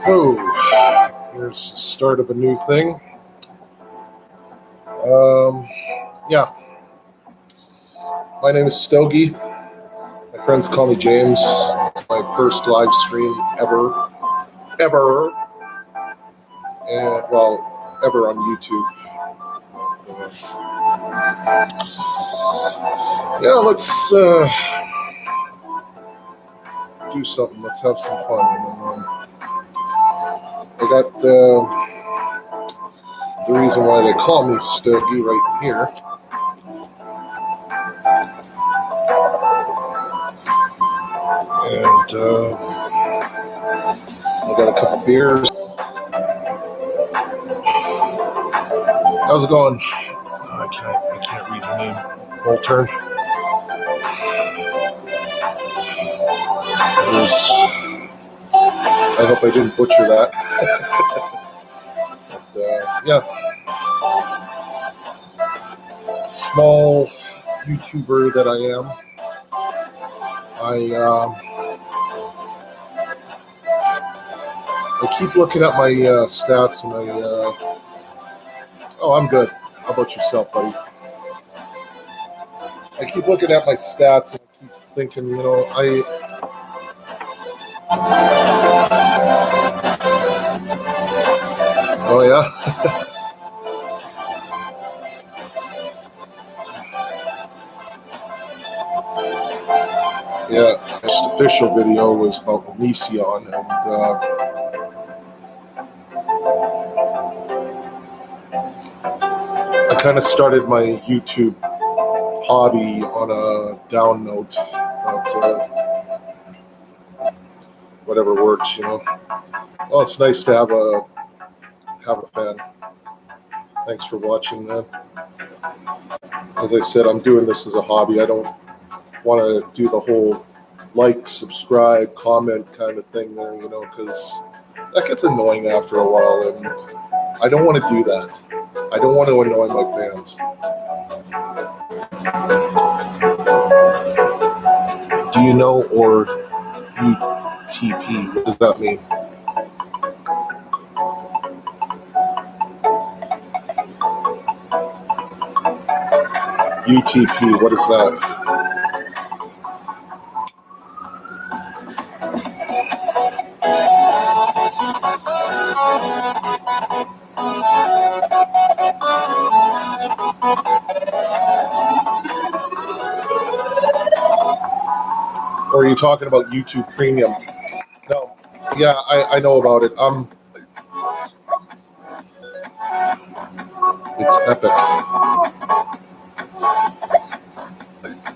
Oh, here's the start of a new thing. Yeah, my name is Stogie. My friends call me James. It's my first live stream ever, and ever on YouTube. Yeah, let's do something. Let's have some fun. I got the reason why they call me Stogie right here. And I got a couple beers. How's it going? I can't read your name. Moltern. I hope I didn't butcher that. But, yeah. Small YouTuber that I am. I keep looking at my stats and I'm good. How about yourself, buddy? I keep looking at my stats and I keep thinking, Oh, yeah? Yeah, this official video was about Onision, and I kind of started my YouTube hobby on a down note, but whatever works, Well, it's nice to have a fan. Thanks for watching, man. As I said, I'm doing this as a hobby. I don't want to do the whole like, subscribe, comment kind of thing there, because that gets annoying after a while, and I don't want to do that. I don't want to annoy my fans. Do you know, or UTP, what does that mean? UTP, what is that? Or are you talking about YouTube Premium? No. Yeah, I know about it. It's epic.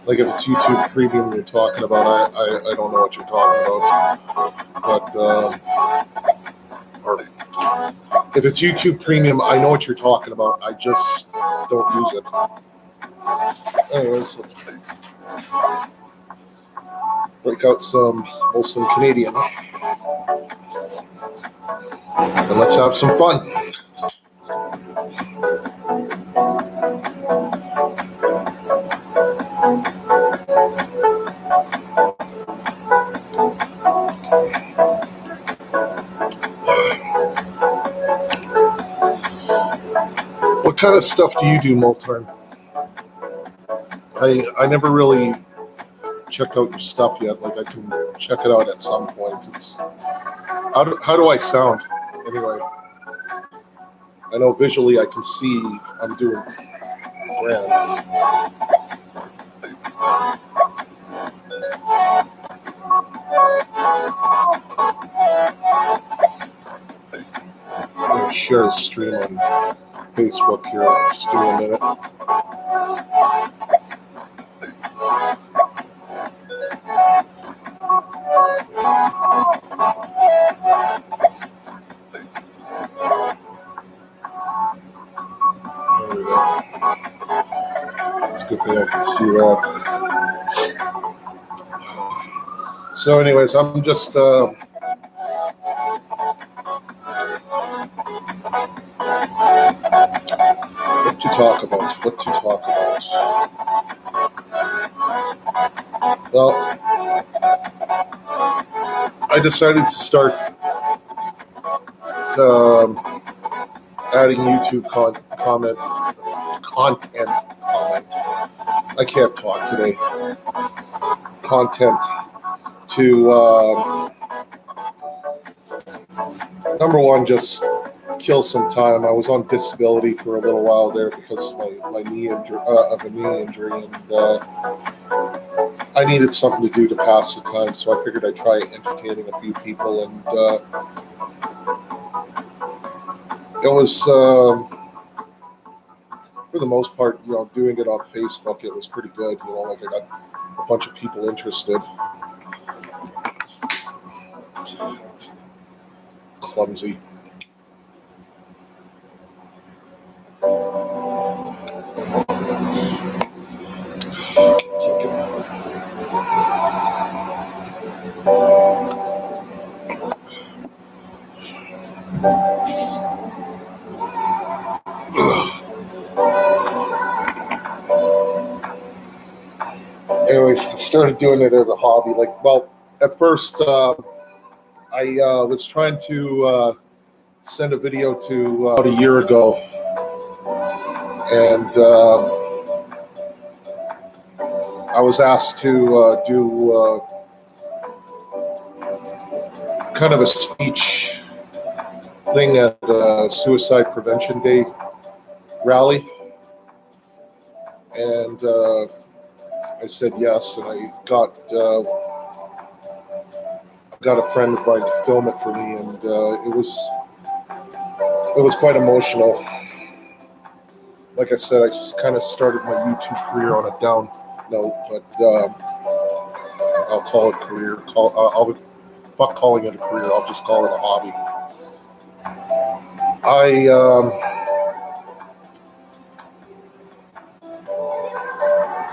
Like if it's YouTube Premium you're talking about, I don't know what you're talking about. But or if it's YouTube Premium, I know what you're talking about. I just don't use it. Anyways, let's break out some Molson Canadian. And let's have some fun. What kind of stuff do you do, Moltern? I never really checked out your stuff yet. Like I can check it out at some point. How do I sound? Anyway, I know visually I can see I'm doing grand. I'm going to share the stream on Facebook here. Just give me a minute. There we go. It's a good thing I can see that. So anyways, I'm just what to talk about. Well, I decided to start adding YouTube content. I can't talk today. Content to number one, just kill some time. I was on disability for a little while there because of a knee injury, and I needed something to do to pass the time. So I figured I'd try entertaining a few people, and it was for the most part, doing it on Facebook. It was pretty good. Like I got a bunch of people interested. Clumsy. Anyways, I started doing it as a hobby. At first, I was trying to send a video to about a year ago, and I was asked to do kind of a speech thing at a Suicide Prevention Day rally, and I said yes, and I got a friend of mine to film it for me, and it was quite emotional. Like I said, I kind of started my YouTube career on a down note, but I'll call it career. Fuck calling it a career. I'll just call it a hobby.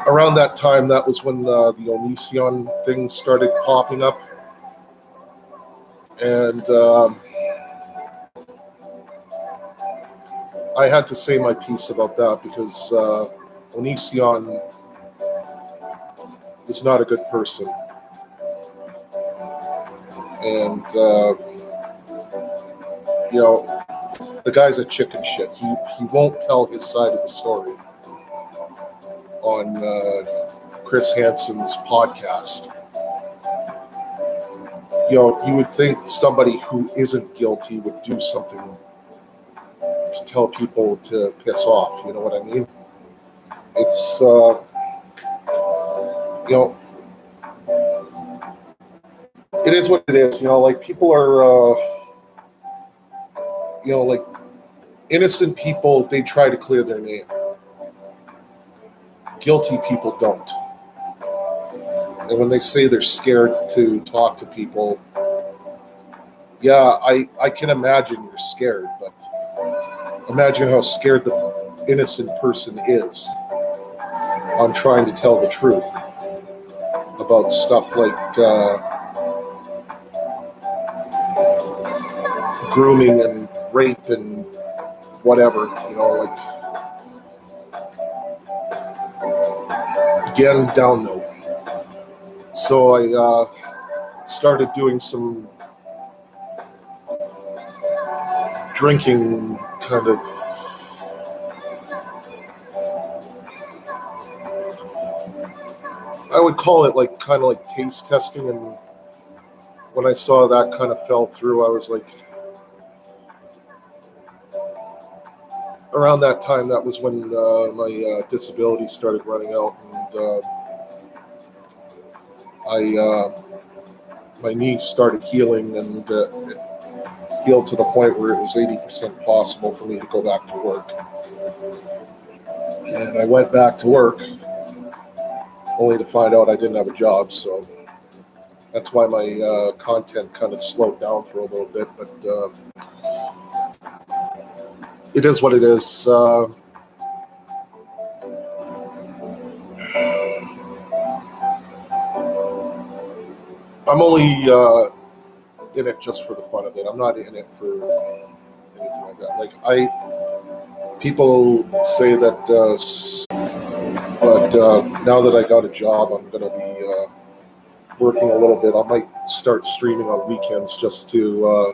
Around that time, that was when the Onision thing started popping up. And I had to say my piece about that because Onision is not a good person. And, the guy's a chicken shit. He won't tell his side of the story on Chris Hansen's podcast. You would think somebody who isn't guilty would do something to tell people to piss off. You know what I mean? It's, it is what it is. People are, innocent people, they try to clear their name. Guilty people don't. And when they say they're scared to talk to people, yeah, I can imagine you're scared, but imagine how scared the innocent person is on trying to tell the truth about stuff like grooming and rape and whatever, again, down note. So I started doing some drinking kind of I would call it kind of like taste testing, and when I saw that kind of fell through, I was like, around that time, that was when my disability started running out, and my knee started healing, and it healed to the point where it was 80% possible for me to go back to work. And I went back to work, only to find out I didn't have a job, so that's why my content kind of slowed down for a little bit, but it is what it is. I'm only in it just for the fun of it. I'm not in it for anything like that. People say that, but now that I got a job, I'm going to be working a little bit. I might start streaming on weekends just to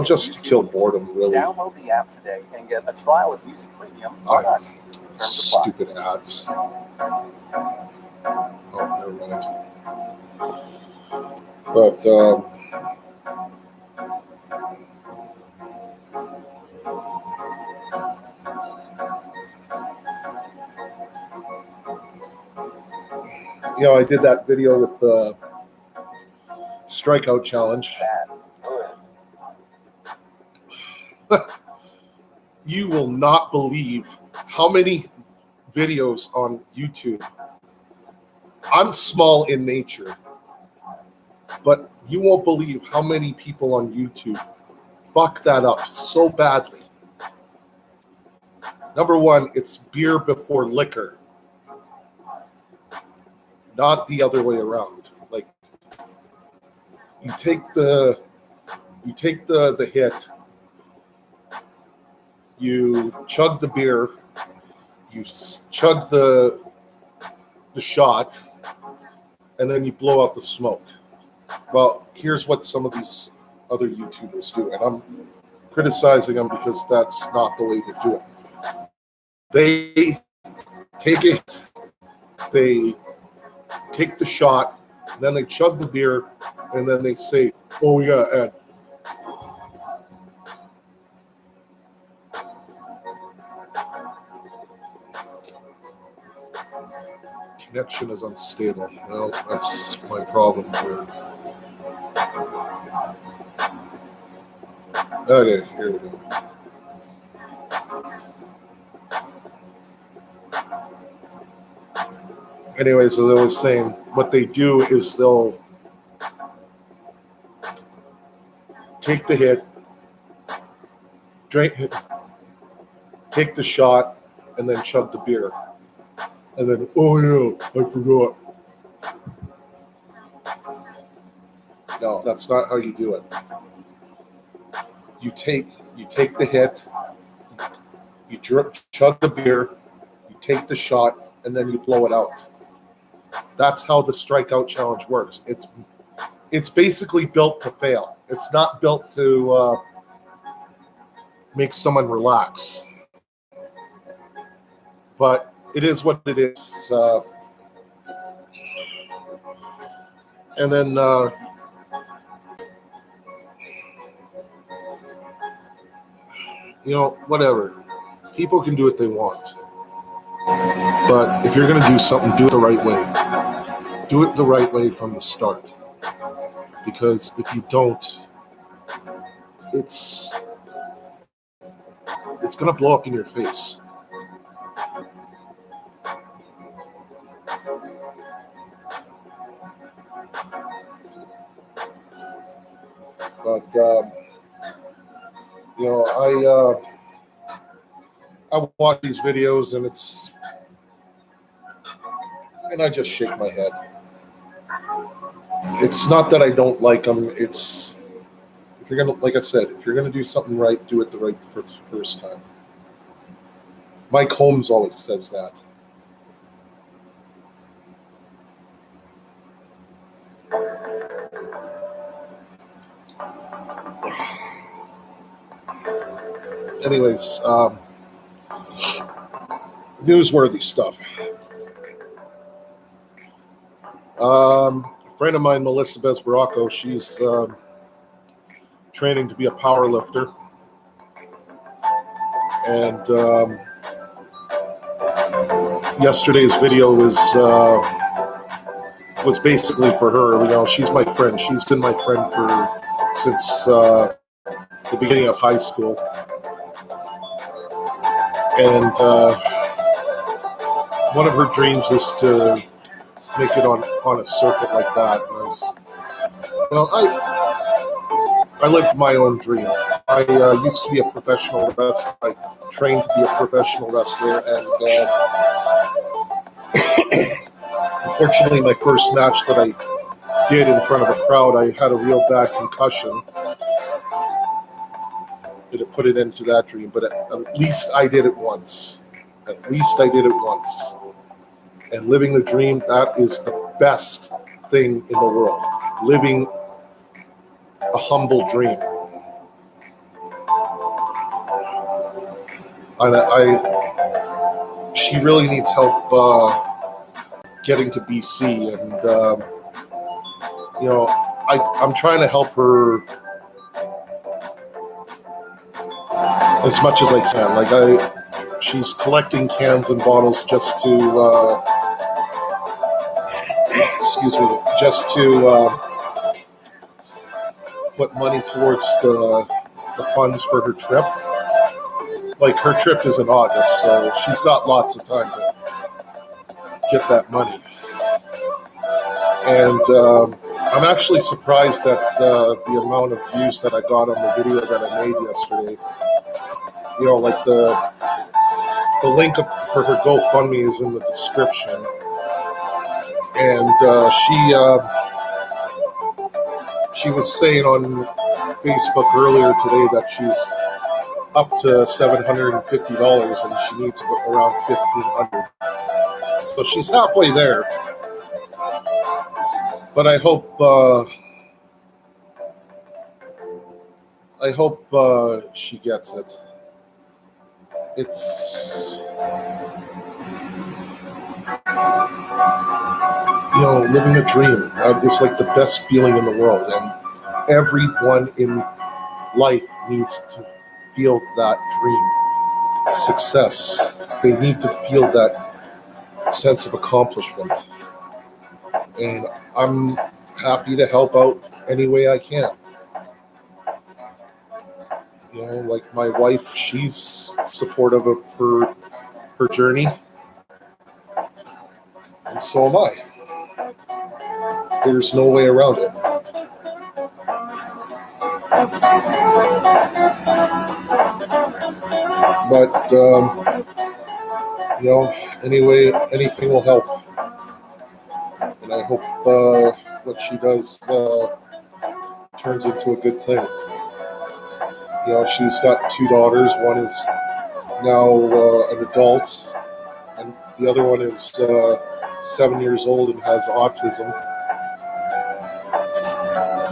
just to kill boredom, really. Download the app today and get a trial of Music Premium on us. Stupid ads. Oh, never mind. But I did that video with the strikeout challenge. You will not believe how many videos on YouTube. I'm small in nature, but you won't believe how many people on YouTube fuck that up so badly. Number one, it's beer before liquor, not the other way around. Like, you take the hit, you chug the beer, you chug the shot, and then you blow out the smoke. Well, here's what some of these other YouTubers do, and I'm criticizing them because that's not the way to do it. They take it, they take the shot, then they chug the beer, and then they say, "Oh yeah, Ed." Connection is unstable. Well, that's my problem here. Okay, here we go. Anyway, so they were saying what they do is they'll take the hit, drink it, take the shot, and then chug the beer. And then, oh yeah, I forgot. No, that's not how you do it. You take the hit, you chug the beer, you take the shot, and then you blow it out. That's how the strikeout challenge works. It's basically built to fail. It's not built to make someone relax. But it is what it is. And then whatever. People can do what they want. But if you're going to do something, do it the right way. Do it the right way from the start. Because if you don't, it's going to blow up in your face. But I watch these videos and I just shake my head. It's not that I don't like them. It's, if you're gonna, like I said, if you're gonna do something right, do it the right first time. Mike Holmes always says that. Anyways, newsworthy stuff. A friend of mine, Melissa Besbaracco, she's training to be a power lifter. And yesterday's video was basically for her. She's my friend. She's been my friend since the beginning of high school. And one of her dreams is to make it on a circuit like that. And I lived my own dream. I used to be a professional wrestler. I trained to be a professional wrestler, and unfortunately, my first match that I did in front of a crowd, I had a real bad concussion. It put it into that dream, but at least I did it once. At least I did it once. And living the dream, that is the best thing in the world. Living a humble dream. She really needs help getting to BC, and I'm trying to help her as much as I can. She's collecting cans and bottles just to put money towards the funds for her trip. Like, her trip is in August, so she's got lots of time to get that money. And I'm actually surprised at the amount of views that I got on the video that I made yesterday. Like the link for her GoFundMe is in the description. And she was saying on Facebook earlier today that she's up to $750 and she needs around $1,500. So she's halfway there. But I hope she gets it. It's living a dream. It's like the best feeling in the world, and everyone in life needs to feel that dream. Success. They need to feel that sense of accomplishment. And I'm happy to help out any way I can. Like my wife, she's supportive of her journey. And so am I. There's no way around it. But, anyway, anything will help. And I hope what she does turns into a good thing. She's got 2 daughters. One is now an adult, and the other one is 7 years old and has autism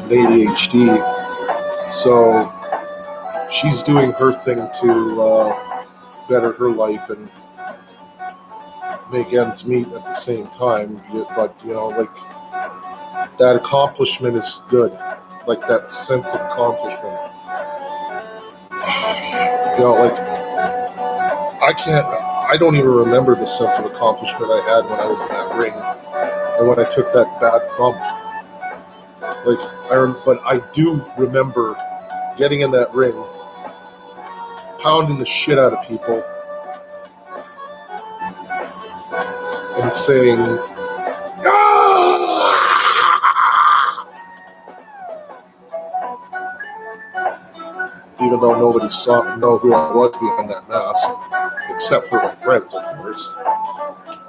and ADHD. So she's doing her thing to better her life and make ends meet at the same time. But, that accomplishment is good. Like, that sense of accomplishment. I don't even remember the sense of accomplishment I had when I was in that ring and when I took that bad bump. But I do remember getting in that ring, pounding the shit out of people, and saying, "Ah!" Even though nobody know who I was behind that mask, except for my friends, of course.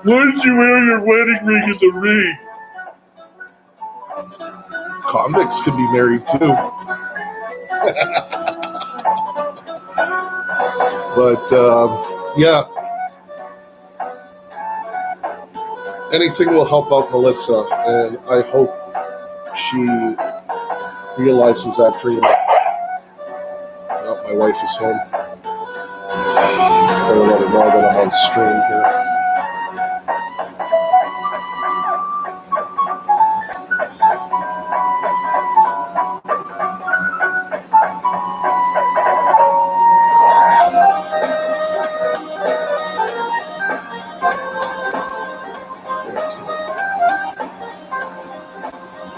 Why did you wear your wedding ring in the ring? Convicts can be married too. But yeah, anything will help out Melissa, and I hope she realizes that dream. My wife is home. Better let her know that I'm on stream here.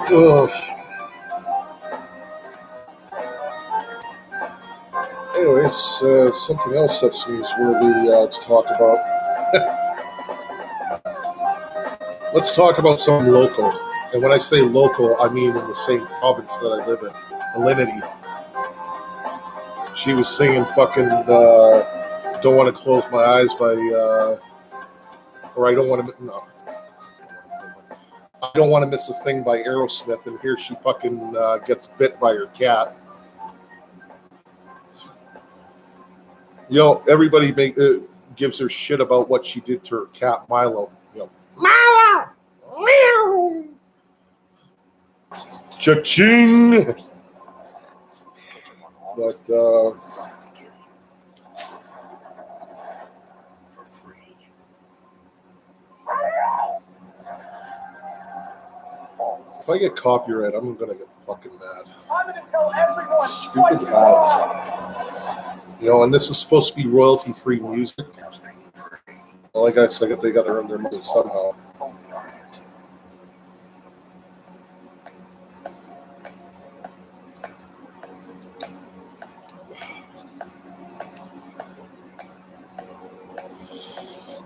Ugh. Anyways, something else that's newsworthy to talk about. Let's talk about something local. And when I say local, I mean in the same province that I live in, Alinity. She was singing fucking Don't Want to Close My Eyes by, or I Don't Want to, no. I Don't Want to Miss a Thing by Aerosmith, and here she fucking gets bit by her cat. Everybody gives her shit about what she did to her cat, Milo. Milo! Meow! Cha-ching! But, If I get copyright, I'm gonna get fucking mad. I'm gonna tell everyone Stupid what you ads. You know, and this is supposed to be royalty-free music. Now streaming free. Well, like I said, they gotta earn their money somehow. Only on YouTube.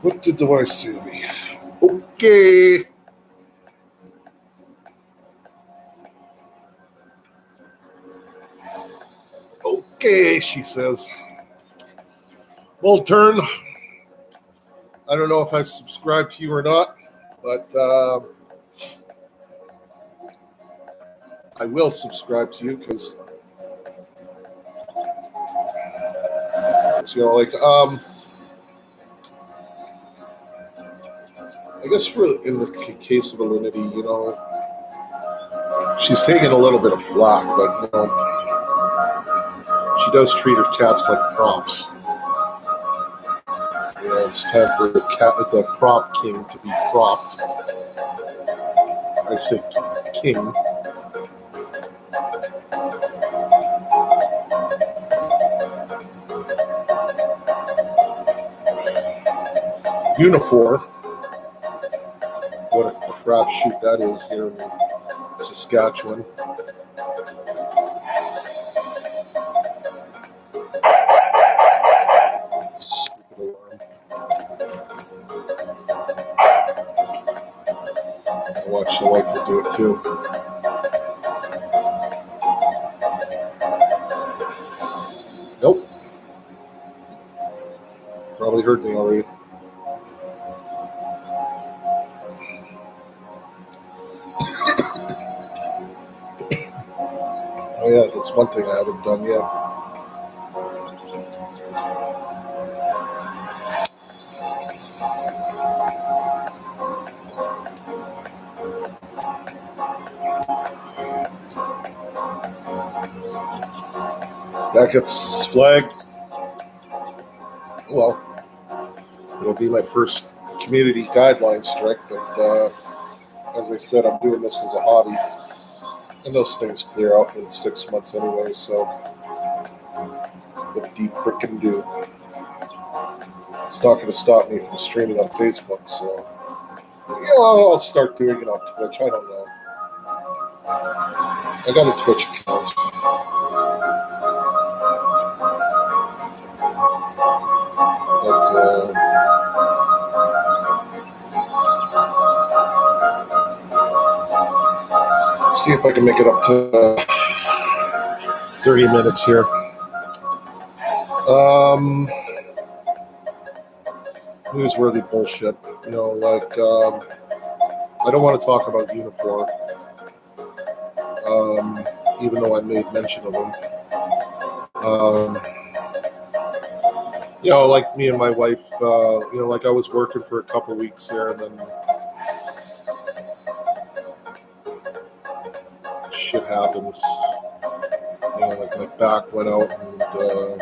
What did the wife say to me? Okay. Okay, she says. Well, turn. I don't know if I've subscribed to you or not, but I will subscribe to you because you know, like I guess for in the case of Alinity, you know, she's taking a little bit of flack, but you know, she does treat her cats like props. You know, it's time for the prop king to be propped. I say king. Unifor. What a crapshoot that is here in Saskatchewan. Stupid alarm. I watch the wife will do it too. Nope. Probably heard me already. Oh yeah, that's one thing I haven't done yet. That gets flagged. Well, it'll be my first community guideline strike, but as I said, I'm doing this as a hobby. And those things clear out in 6 months anyway, so what do you frickin' do? It's not going to stop me from streaming on Facebook, so yeah, I'll start doing it on Twitch. I don't know. I got a Twitch account. But, let's see if I can make it up to 30 minutes here. Newsworthy bullshit. You know, like, I don't want to talk about Unifor, even though I made mention of them. You know, like me and my wife, you know, like I was working for a couple weeks there, and then shit happens. You know, like my back went out, and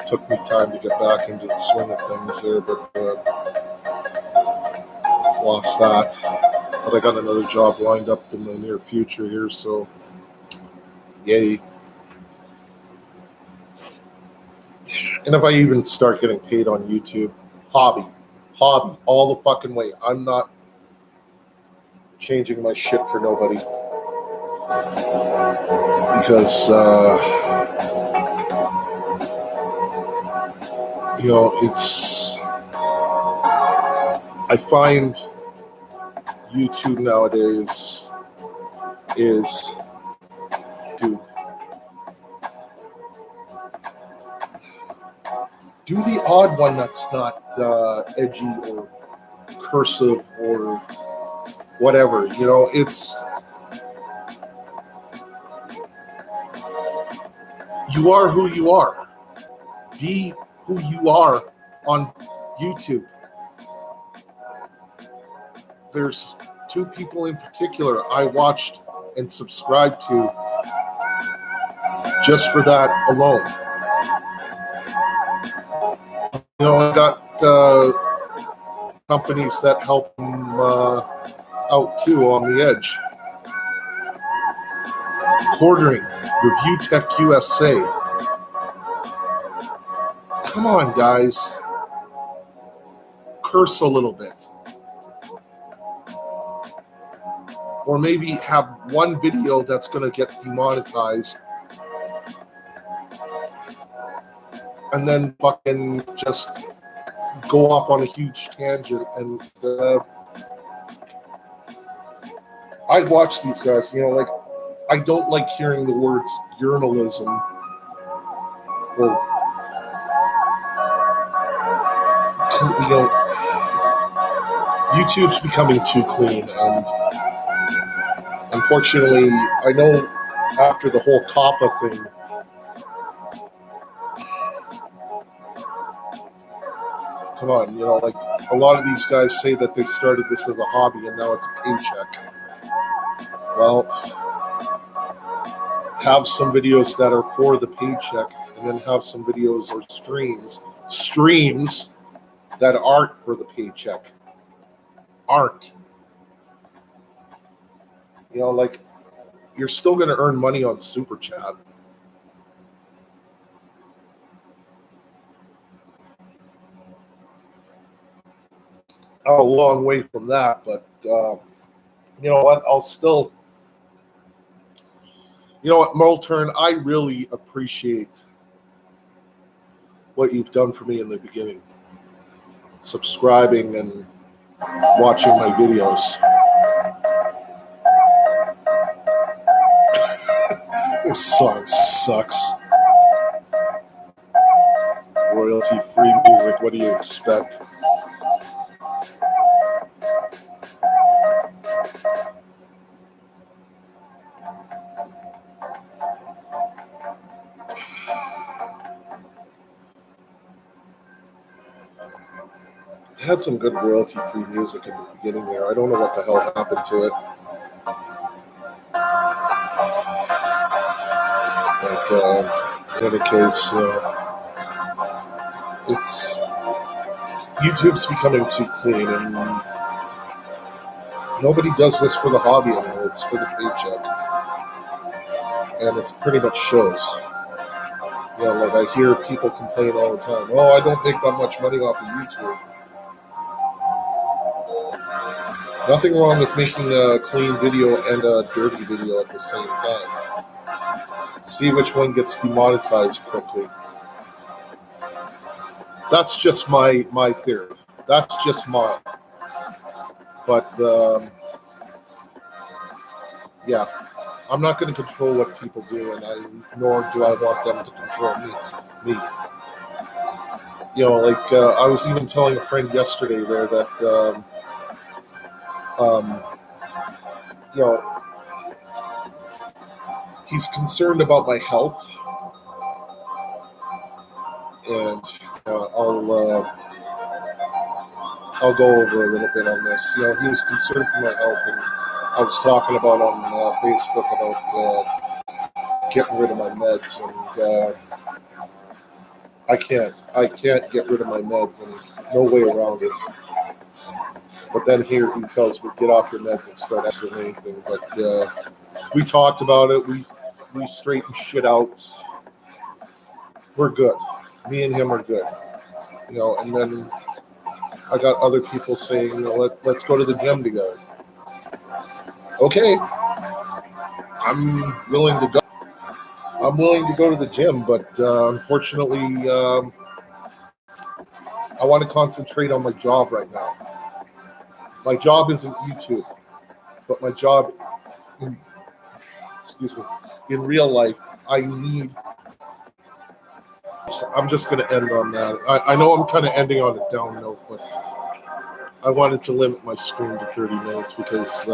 took me time to get back into the swing of things there, but lost that. But I got another job lined up in the near future here, so yay. And if I even start getting paid on YouTube, hobby, all the fucking way. I'm not changing my shit for nobody. Because, you know, I find YouTube nowadays is, dude, do the odd one that's not edgy or cursive or whatever. You know, you are who you are. Be who you are on YouTube. There's two people in particular I watched and subscribed to just for that alone. You know, I got companies that help them out too on the edge. Quartering, Review Tech USA. Come on, guys. Curse a little bit. Or maybe have one video that's going to get demonetized and then fucking just go off on a huge tangent. And I watch these guys, like, I don't like hearing the words journalism or, YouTube's becoming too clean, and unfortunately, I know after the whole COPPA thing, come on, like, a lot of these guys say that they started this as a hobby and now it's a paycheck. Well, have some videos that are for the paycheck, and then have some videos or streams that aren't for the paycheck. Aren't. Like, you're still going to earn money on Super Chat. I'm a long way from that, but you know what? I'll still. You know what, Molturn, I really appreciate what you've done for me in the beginning. Subscribing and watching my videos. This song sucks. Royalty-free music, what do you expect? It had some good royalty-free music in the beginning there. I don't know what the hell happened to it. But in any case, it's YouTube's becoming too clean, and nobody does this for the hobby anymore. It's for the paycheck, and it pretty much shows. Like, I hear people complain all the time. Oh, I don't make that much money off of YouTube. Nothing wrong with making a clean video and a dirty video at the same time. See which one gets demonetized quickly. That's just my theory. That's just mine. But, yeah, I'm not going to control what people do, and nor do I want them to control me. Like, I was even telling a friend yesterday there that, he's concerned about my health, and I'll go over a little bit on this. He was concerned for my health, and I was talking about on Facebook about getting rid of my meds, and I can't get rid of my meds, and no way around it. But then here he tells me, get off your meds and start asking anything. But we talked about it. We straightened shit out. We're good. Me and him are good. And then I got other people saying, let's go to the gym together. Okay. I'm willing to go. I'm willing to go to the gym, but unfortunately, I want to concentrate on my job right now. My job isn't YouTube, but my job, in real life, I'm just going to end on that. I know I'm kind of ending on a down note, but I wanted to limit my stream to 30 minutes because,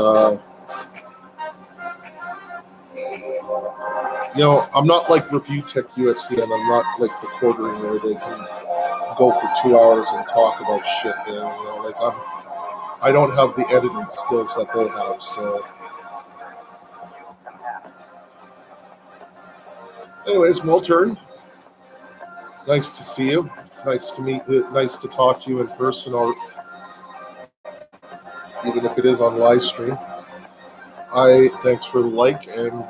I'm not like Review Tech USA, and I'm not like the Quartering where they can go for 2 hours and talk about shit there. I don't have the editing skills that they have, so. Anyways, Molturn, nice to see you. Nice to meet you. Nice to talk to you in person, or even if it is on live stream. Thanks for the like, and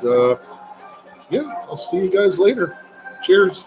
yeah, I'll see you guys later. Cheers.